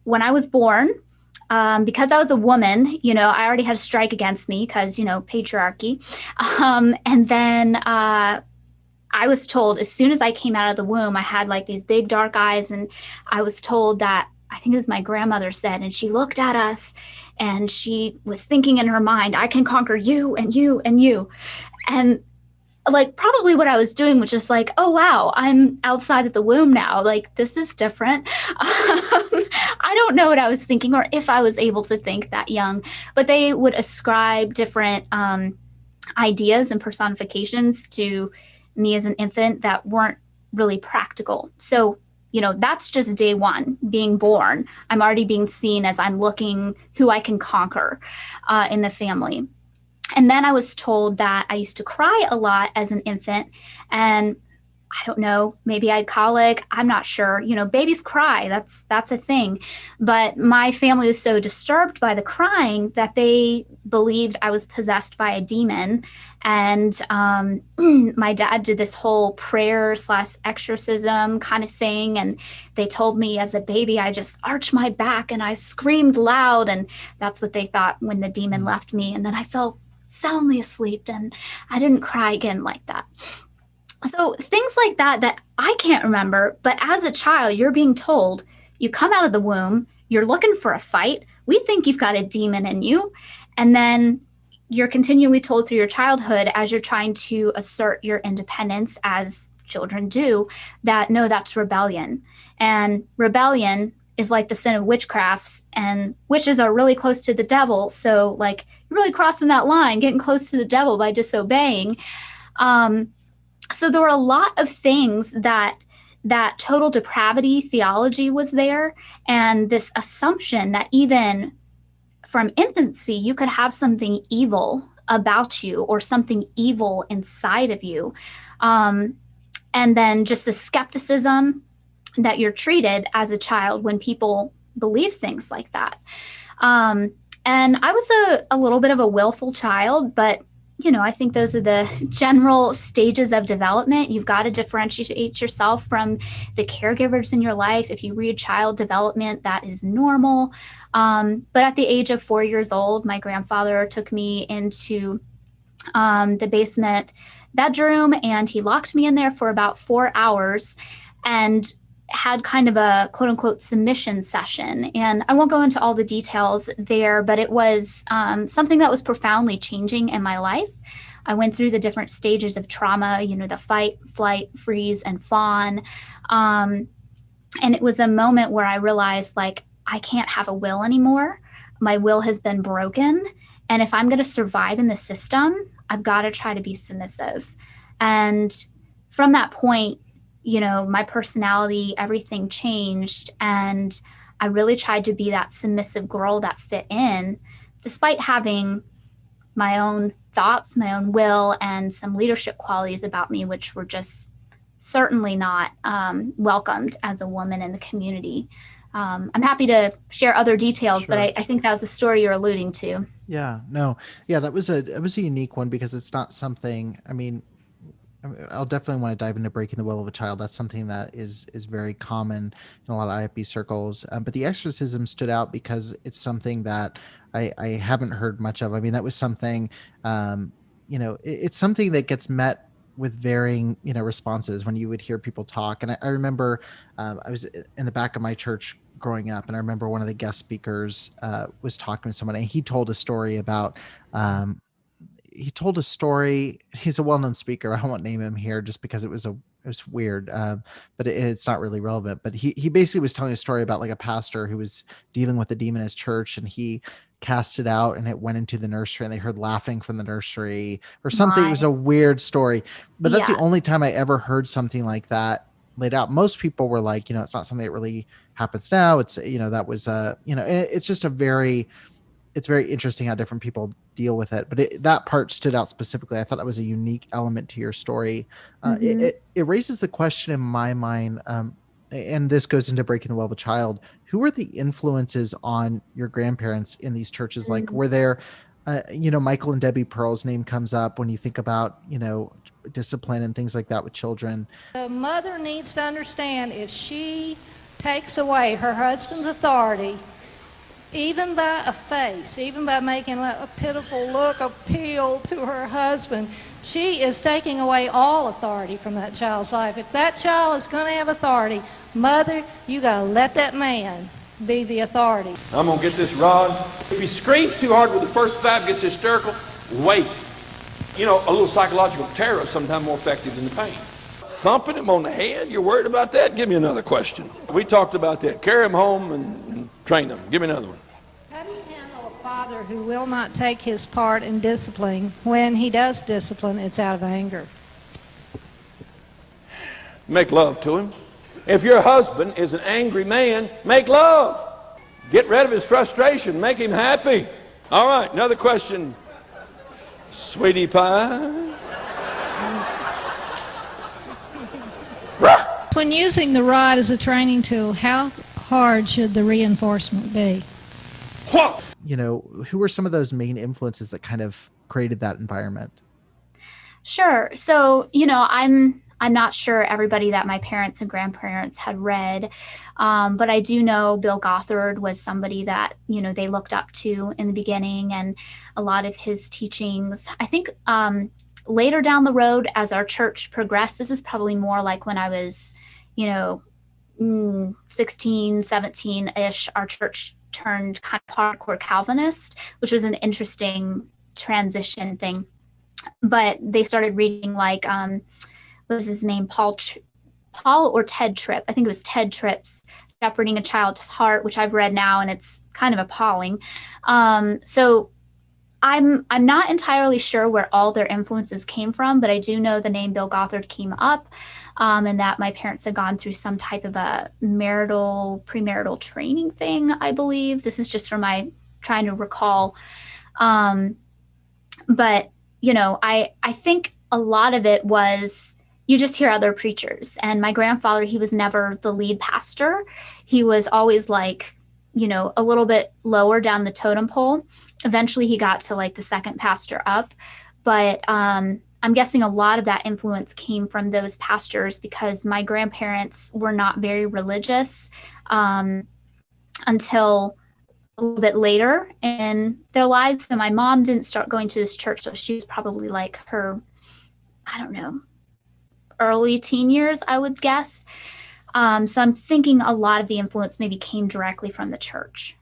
when I was born, because I was a woman, I already had a strike against me because, patriarchy. And then I was told as soon as I came out of the womb, I had like these big dark eyes. And I was told that, I think it was my grandmother said, and she looked at us and she was thinking in her mind, I can conquer you and you and you. And like probably what I was doing was just like, oh wow, I'm outside of the womb now. Like this is different. I don't know what I was thinking or if I was able to think that young, but they would ascribe different ideas and personifications to me as an infant that weren't really practical. So, that's just day one, being born. I'm already being seen as I'm looking who I can conquer in the family. And then I was told that I used to cry a lot as an infant. And I don't know, maybe I had colic. I'm not sure. Babies cry. That's a thing. But my family was so disturbed by the crying that they believed I was possessed by a demon. And my dad did this whole prayer / exorcism kind of thing. And they told me as a baby, I just arched my back and I screamed loud. And that's what they thought when the demon left me. And then I fell soundly asleep and I didn't cry again like that. So things like that I can't remember, but as a child, you're being told, you come out of the womb, you're looking for a fight. We think you've got a demon in you. And then you're continually told through your childhood as you're trying to assert your independence as children do, that no, that's rebellion. And rebellion is like the sin of witchcrafts, and witches are really close to the devil. So like you're really crossing that line, getting close to the devil by disobeying. So there were a lot of things that total depravity theology was there, and this assumption that even from infancy, you could have something evil about you or something evil inside of you. And then just the skepticism that you're treated as a child when people believe things like that. And I was a little bit of a willful child, but I think those are the general stages of development. You've got to differentiate yourself from the caregivers in your life. If you read child development, that is normal. But at the age of 4 years old, my grandfather took me into the basement bedroom and he locked me in there for about 4 hours and had kind of a quote unquote submission session. And I won't go into all the details there, but it was something that was profoundly changing in my life. I went through the different stages of trauma, the fight, flight, freeze, and fawn. And it was a moment where I realized like, I can't have a will anymore. My will has been broken. And if I'm going to survive in the system, I've got to try to be submissive. And from that point, my personality, everything changed. And I really tried to be that submissive girl that fit in, despite having my own thoughts, my own will, and some leadership qualities about me, which were just certainly not welcomed as a woman in the community. I'm happy to share other details, Sure. but I think that was the story you're alluding to. Yeah, no. Yeah, it was a unique one because it's not something, I'll definitely want to dive into breaking the will of a child. That's something that is very common in a lot of IFB circles. But the exorcism stood out because it's something that I haven't heard much of. That was something, it's something that gets met with varying, responses when you would hear people talk. And I remember I was in the back of my church growing up, and I remember one of the guest speakers was talking to someone, and he told a story about he's a well-known speaker. I won't name him here just because it was weird, but it's not really relevant. But he basically was telling a story about like a pastor who was dealing with a demon in his church, and he cast it out and it went into the nursery and they heard laughing from the nursery or something. It was a weird story, but that's the only time I ever heard something like that laid out. Most people were like, it's not something that really happens now. It's, that was, it's just it's very interesting how different people deal with it. But that part stood out specifically. I thought that was a unique element to your story. It raises the question in my mind, and this goes into breaking the will of a child. Who were the influences on your grandparents in these churches? Like, were there, Michael and Debbie Pearl's name comes up when you think about, discipline and things like that with children. The mother needs to understand if she takes away her husband's authority, even by a face, even by making a pitiful look appeal to her husband, she is taking away all authority from that child's life. If that child is going to have authority, mother, you got to let that man be the authority. I'm going to get this rod. If he screams too hard with the first 5, gets hysterical, wait. You know, a little psychological terror is sometimes more effective than the pain. Thumping him on the head, you're worried about that? Give me another question. We talked about that. Carry him home and train him. Give me another one. How do you handle a father who will not take his part in discipline? When he does discipline, it's out of anger. Make love to him. If your husband is an angry man, make love. Get rid of his frustration. Make him happy. All right, another question. Sweetie pie. When using the rod as a training tool, how hard should the reinforcement be? What? You know, who were some of those main influences that kind of created that environment? Sure. So, you know, I'm not sure everybody that my parents and grandparents had read, but I do know Bill Gothard was somebody that, you know, they looked up to in the beginning, and a lot of his teachings. I think later down the road, as our church progressed, this is probably more like when I was, you know, 16, 17-ish, our church turned kind of hardcore Calvinist, which was an interesting transition thing. But they started reading like, what was his name? Paul or Ted Tripp. I think it was Ted Tripp's Shepherding a Child's Heart, which I've read now, and it's kind of appalling. So I'm not entirely sure where all their influences came from, but I do know the name Bill Gothard came up, and that my parents had gone through some type of a premarital training thing, I believe. This is just from my trying to recall. But, you know, I think a lot of it was you just hear other preachers. And my grandfather, he was never the lead pastor. He was always like, you know, a little bit lower down the totem pole. Eventually he got to like the second pastor up. But I'm guessing a lot of that influence came from those pastors, because my grandparents were not very religious until a little bit later in their lives. So my mom didn't start going to this church, so she was probably like her, I don't know, early teen years, I would guess. So I'm thinking a lot of the influence maybe came directly from the church.